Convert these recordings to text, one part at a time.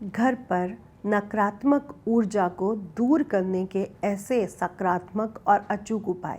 घर पर नकारात्मक ऊर्जा को दूर करने के ऐसे सकारात्मक और अचूक उपाय।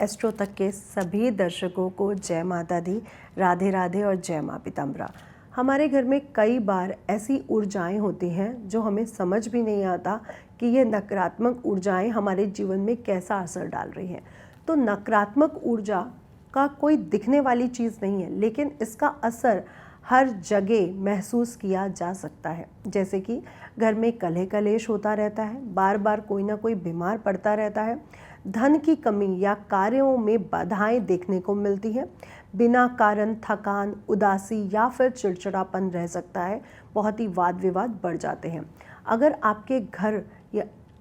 एस्ट्रो तक के सभी दर्शकों को जय माता दी, राधे राधे और जय माँ पीताम्बरा। हमारे घर में कई बार ऐसी ऊर्जाएं होती हैं जो हमें समझ भी नहीं आता कि ये नकारात्मक ऊर्जाएं हमारे जीवन में कैसा असर डाल रही हैं। तो नकारात्मक ऊर्जा का कोई दिखने वाली चीज़ नहीं है, लेकिन इसका असर हर जगह महसूस किया जा सकता है। जैसे कि घर में कलह कलेश होता रहता है, बार बार कोई ना कोई बीमार पड़ता रहता है, धन की कमी या कार्यों में बाधाएं देखने को मिलती है, बिना कारण थकान, उदासी या फिर चिड़चिड़ापन रह सकता है, बहुत ही वाद विवाद बढ़ जाते हैं। अगर आपके घर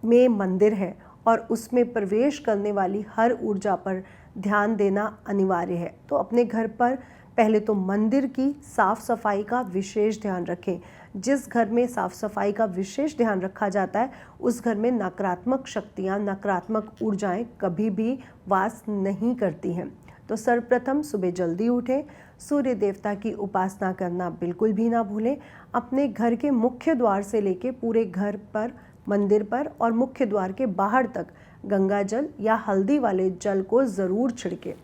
में मंदिर है और उसमें प्रवेश करने वाली हर ऊर्जा पर ध्यान देना अनिवार्य है, तो अपने घर पर पहले तो मंदिर की साफ सफाई का विशेष ध्यान रखें। जिस घर में साफ सफाई का विशेष ध्यान रखा जाता है उस घर में नकारात्मक शक्तियाँ, नकारात्मक ऊर्जाएं कभी भी वास नहीं करती हैं। तो सर्वप्रथम सुबह जल्दी उठें, सूर्य देवता की उपासना करना बिल्कुल भी ना भूलें। अपने घर के मुख्य द्वार से लेके पूरे घर पर, मंदिर पर और मुख्य द्वार के बाहर तक गंगा जल या हल्दी वाले जल को ज़रूर छिड़कें।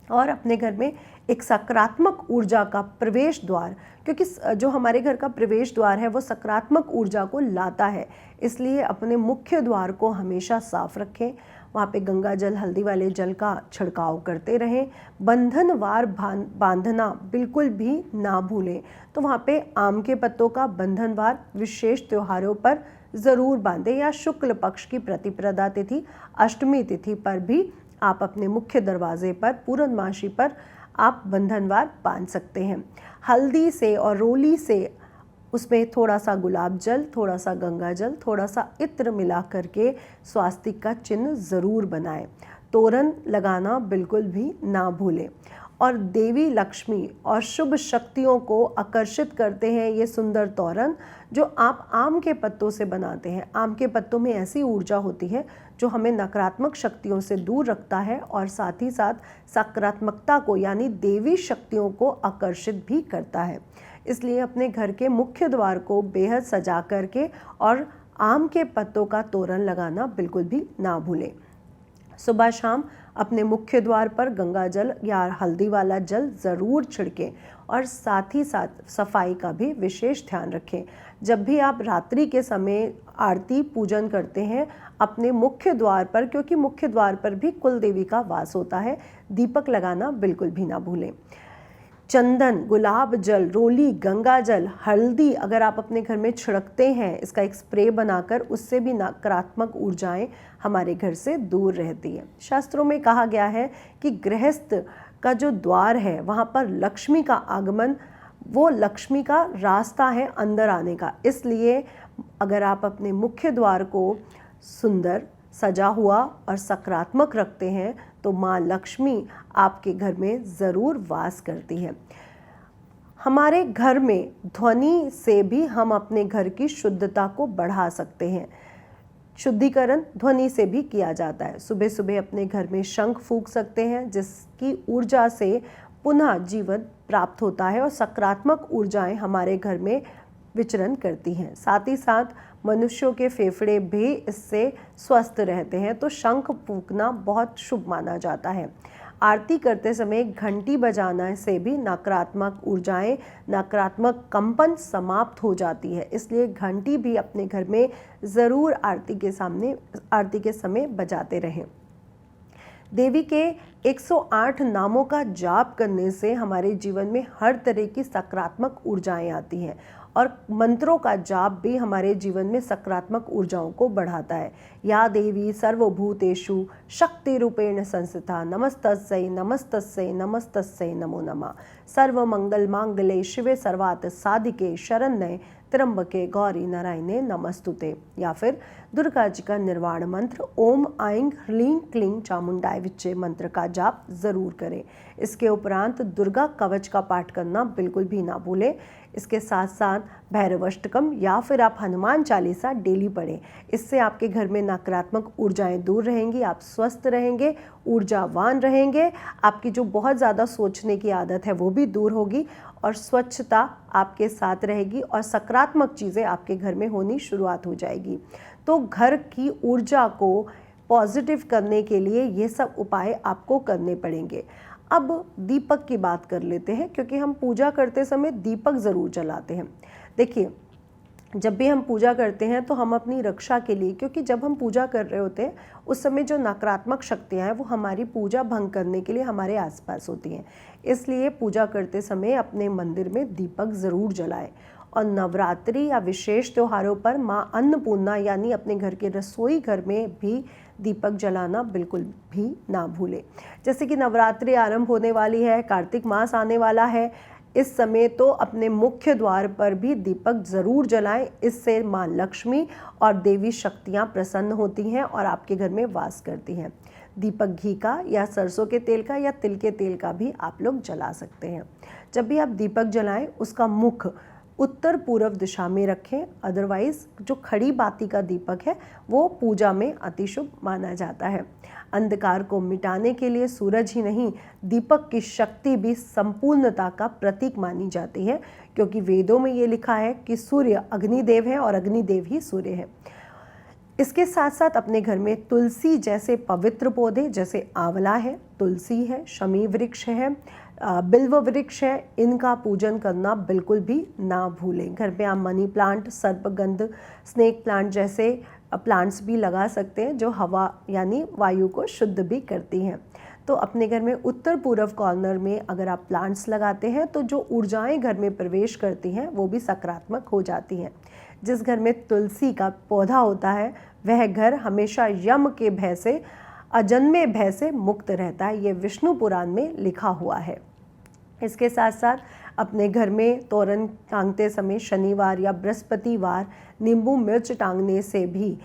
और अपने घर में एक सकारात्मक ऊर्जा का प्रवेश द्वार, क्योंकि जो हमारे घर का प्रवेश द्वार है वो सकारात्मक ऊर्जा को लाता है, इसलिए अपने मुख्य द्वार को हमेशा साफ रखें। वहाँ पे गंगा जल, हल्दी वाले जल का छिड़काव करते रहें। बंधनवार बांधना बिल्कुल भी ना भूलें। तो वहाँ पे आम के पत्तों का बंधनवार विशेष त्योहारों पर ज़रूर बांधें, या शुक्ल पक्ष की प्रतिपदा तिथि, अष्टमी तिथि पर भी आप अपने मुख्य दरवाजे पर, पूर्णमासी पर आप बंधनवार बांध सकते हैं। हल्दी से और रोली से उसमें थोड़ा सा गुलाब जल, थोड़ा सा गंगा जल, थोड़ा सा इत्र मिला करके स्वास्तिक का चिन्ह ज़रूर बनाएं। तोरण लगाना बिल्कुल भी ना भूलें। और देवी लक्ष्मी और शुभ शक्तियों को आकर्षित करते हैं ये सुंदर तोरण जो आप आम के पत्तों से बनाते हैं। आम के पत्तों में ऐसी ऊर्जा होती है जो हमें नकारात्मक शक्तियों से दूर रखता है और साथ ही साथ सकारात्मकता को, यानी देवी शक्तियों को आकर्षित भी करता है। इसलिए अपने घर के मुख्य द्वार को बेहद सजा करके और आम के पत्तों का तोरण लगाना बिल्कुल भी ना भूलें। सुबह शाम अपने मुख्य द्वार पर गंगा जल या हल्दी वाला जल ज़रूर छिड़कें और साथ ही साथ सफाई का भी विशेष ध्यान रखें। जब भी आप रात्रि के समय आरती पूजन करते हैं अपने मुख्य द्वार पर, क्योंकि मुख्य द्वार पर भी कुल देवी का वास होता है, दीपक लगाना बिल्कुल भी ना भूलें। चंदन, गुलाब जल, रोली, गंगा जल, हल्दी अगर आप अपने घर में छिड़कते हैं, इसका एक स्प्रे बनाकर, उससे भी नकारात्मक ऊर्जाएं हमारे घर से दूर रहती है। शास्त्रों में कहा गया है कि गृहस्थ का जो द्वार है वहाँ पर लक्ष्मी का आगमन, वो लक्ष्मी का रास्ता है अंदर आने का। इसलिए अगर आप अपने मुख्य द्वार को सुंदर, सजा हुआ और सकारात्मक रखते हैं तो माँ लक्ष्मी आपके घर में ज़रूर वास करती है। हमारे घर में ध्वनि से भी हम अपने घर की शुद्धता को बढ़ा सकते हैं। शुद्धिकरण ध्वनि से भी किया जाता है। सुबह सुबह अपने घर में शंख फूंक सकते हैं, जिसकी ऊर्जा से पुनः जीवन प्राप्त होता है और सकारात्मक ऊर्जाएं हमारे घर में विचरण करती हैं। साथ ही साथ मनुष्यों के फेफड़े भी इससे स्वस्थ रहते हैं, तो शंख फूंकना बहुत शुभ माना जाता है। आरती करते समय घंटी बजाने से भी नकारात्मक ऊर्जाएं, नकारात्मक कंपन समाप्त हो जाती है, इसलिए घंटी भी अपने घर में ज़रूर आरती के समय बजाते रहें। देवी के 108 नामों का जाप करने से हमारे जीवन में हर तरह की सकारात्मक ऊर्जाएं आती हैं और मंत्रों का जाप भी हमारे जीवन में सकारात्मक ऊर्जाओं को बढ़ाता है। या देवी सर्वभूतेषु शक्ति रूपेण संस्थिता नमस्तस्यै नमस्तस्यै नमस्तस्यै नमो नमः। सर्वमंगल मांगल्ये शिवे सर्वार्थ साधिके शरण्ये त्र्यंबके गौरी नारायणे नमस्तुते। या फिर दुर्गा जी का निर्वाण मंत्र ओम ऐं ह्रीं क्लीं चामुंडाय विच्चे मंत्र का जाप जरूर करें। इसके उपरांत दुर्गा कवच का पाठ करना बिल्कुल भी ना भूलें। इसके साथ साथ भैरवाष्टकम या फिर आप हनुमान चालीसा डेली पढ़ें। इससे आपके घर में नकारात्मक ऊर्जाएं दूर रहेंगी, आप स्वस्थ रहेंगे, ऊर्जावान रहेंगे, आपकी जो बहुत ज़्यादा सोचने की आदत है वो भी दूर होगी और स्वच्छता आपके साथ रहेगी और सकारात्मक चीज़ें आपके घर में होनी शुरुआत हो जाएगी। तो घर की ऊर्जा को पॉजिटिव करने के लिए ये सब उपाय आपको करने पड़ेंगे। अब दीपक की बात कर लेते हैं, क्योंकि हम पूजा करते समय दीपक ज़रूर जलाते हैं। देखिए, जब भी हम पूजा करते हैं तो हम अपनी रक्षा के लिए, क्योंकि जब हम पूजा कर रहे होते हैं उस समय जो नकारात्मक शक्तियाँ हैं वो हमारी पूजा भंग करने के लिए हमारे आसपास होती हैं, इसलिए पूजा करते समय अपने मंदिर में दीपक ज़रूर जलाएं। और नवरात्रि या विशेष त्योहारों पर माँ अन्नपूर्णा यानी अपने घर के रसोई घर में भी दीपक जलाना बिल्कुल भी ना भूलें। जैसे कि नवरात्रि आरंभ होने वाली है, कार्तिक मास आने वाला है, इस समय तो अपने मुख्य द्वार पर भी दीपक ज़रूर जलाएं। इससे माँ लक्ष्मी और देवी शक्तियाँ प्रसन्न होती हैं और आपके घर में वास करती हैं। दीपक घी का या सरसों के तेल का या तिल के तेल का भी आप लोग जला सकते हैं। जब भी आप दीपक जलाएं उसका मुख उत्तर पूर्व दिशा में रखें, अदरवाइज़ जो खड़ी बाती का दीपक है वो पूजा में अतिशुभ माना जाता है। अंधकार को मिटाने के लिए सूरज ही नहीं, दीपक की शक्ति भी संपूर्णता का प्रतीक मानी जाती है, क्योंकि वेदों में ये लिखा है कि सूर्य अग्निदेव है और अग्निदेव ही सूर्य है। इसके साथ साथ अपने घर में तुलसी जैसे पवित्र पौधे, जैसे आंवला है, तुलसी है, शमी वृक्ष है, बिल्व वृक्ष है, इनका पूजन करना बिल्कुल भी ना भूलें। घर पे आप मनी प्लांट, सर्पगंध, स्नेक प्लांट जैसे प्लांट्स भी लगा सकते हैं जो हवा यानी वायु को शुद्ध भी करती हैं। तो अपने घर में उत्तर पूर्व कॉर्नर में अगर आप प्लांट्स लगाते हैं तो जो ऊर्जाएं घर में प्रवेश करती हैं वो भी सकारात्मक हो जाती हैं। जिस घर में तुलसी का पौधा होता है वह घर हमेशा यम के भय से, अजन्मे भय से मुक्त रहता है, ये विष्णु पुराण में लिखा हुआ है। इसके साथ साथ अपने घर में तोरण टांगते समय शनिवार या बृहस्पतिवार नींबू मिर्च टांगने से भी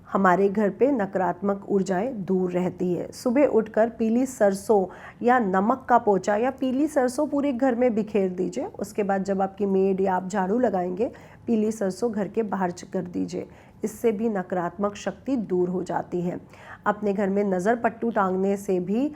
हमारे घर पे नकारात्मक ऊर्जाएं दूर रहती है। सुबह उठकर पीली सरसों या नमक का पोंछा या पीली सरसों पूरे घर में बिखेर दीजिए। उसके बाद जब आपकी मेड या आप झाड़ू लगाएंगे, पीली सरसों घर के बाहर कर दीजिए। इससे भी नकारात्मक शक्ति दूर हो जाती है। अपने घर में नज़र पट्टू टांगने से भी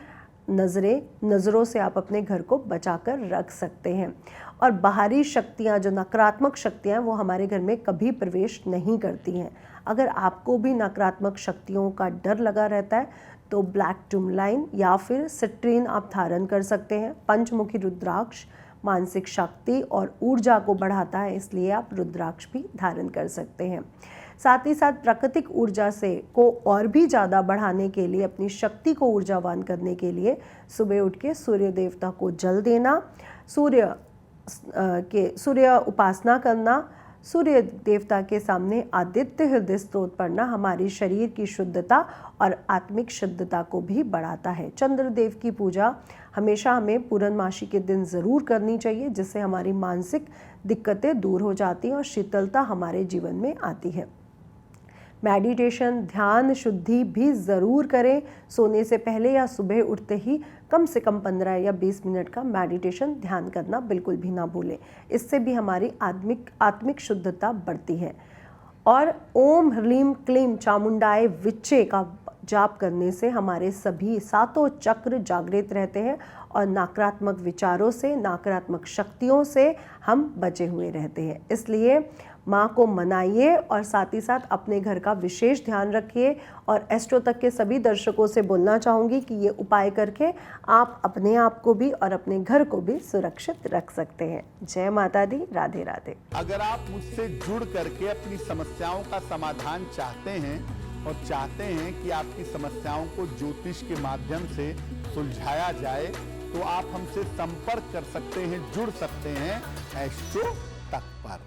नज़रों से आप अपने घर को बचाकर रख सकते हैं। और बाहरी शक्तियाँ, जो नकारात्मक शक्तियाँ वो हमारे घर में कभी प्रवेश नहीं करती हैं। अगर आपको भी नकारात्मक शक्तियों का डर लगा रहता है तो ब्लैक टूरमलाइन या फिर सिट्रीन आप धारण कर सकते हैं। पंचमुखी रुद्राक्ष मानसिक शक्ति और ऊर्जा को बढ़ाता है, इसलिए आप रुद्राक्ष भी धारण कर सकते हैं। साथ ही साथ प्राकृतिक ऊर्जा से को और भी ज़्यादा बढ़ाने के लिए, अपनी शक्ति को ऊर्जावान करने के लिए सुबह उठ के सूर्य देवता को जल देना, सूर्य उपासना करना, सूर्य देवता के सामने आदित्य हृदय स्तोत्र पढ़ना हमारी शरीर की शुद्धता और आत्मिक शुद्धता को भी बढ़ाता है। चंद्रदेव की पूजा हमेशा हमें पूर्णमासी के दिन ज़रूर करनी चाहिए, जिससे हमारी मानसिक दिक्कतें दूर हो जाती हैं और शीतलता हमारे जीवन में आती है। मेडिटेशन, ध्यान, शुद्धि भी ज़रूर करें। सोने से पहले या सुबह उठते ही कम से कम 15 या 20 मिनट का मेडिटेशन, ध्यान करना बिल्कुल भी ना भूलें। इससे भी हमारी आत्मिक शुद्धता बढ़ती है। और ओम ह्रीम क्लीम चामुंडाय विच्चे का जाप करने से हमारे सभी सातों चक्र जागृत रहते हैं और नकारात्मक विचारों से, नकारात्मक शक्तियों से हम बचे हुए रहते हैं। इसलिए माँ को मनाइए और साथ ही साथ अपने घर का विशेष ध्यान रखिए। और एस्ट्रो तक के सभी दर्शकों से बोलना चाहूँगी कि ये उपाय करके आप अपने आप को भी और अपने घर को भी सुरक्षित रख सकते हैं। जय माता दी, राधे राधे। अगर आप मुझसे जुड़ करके अपनी समस्याओं का समाधान चाहते हैं और चाहते हैं कि आपकी समस्याओं को ज्योतिष के माध्यम से सुलझाया जाए, तो आप हमसे संपर्क कर सकते हैं, जुड़ सकते हैं एस्ट्रो तक पर।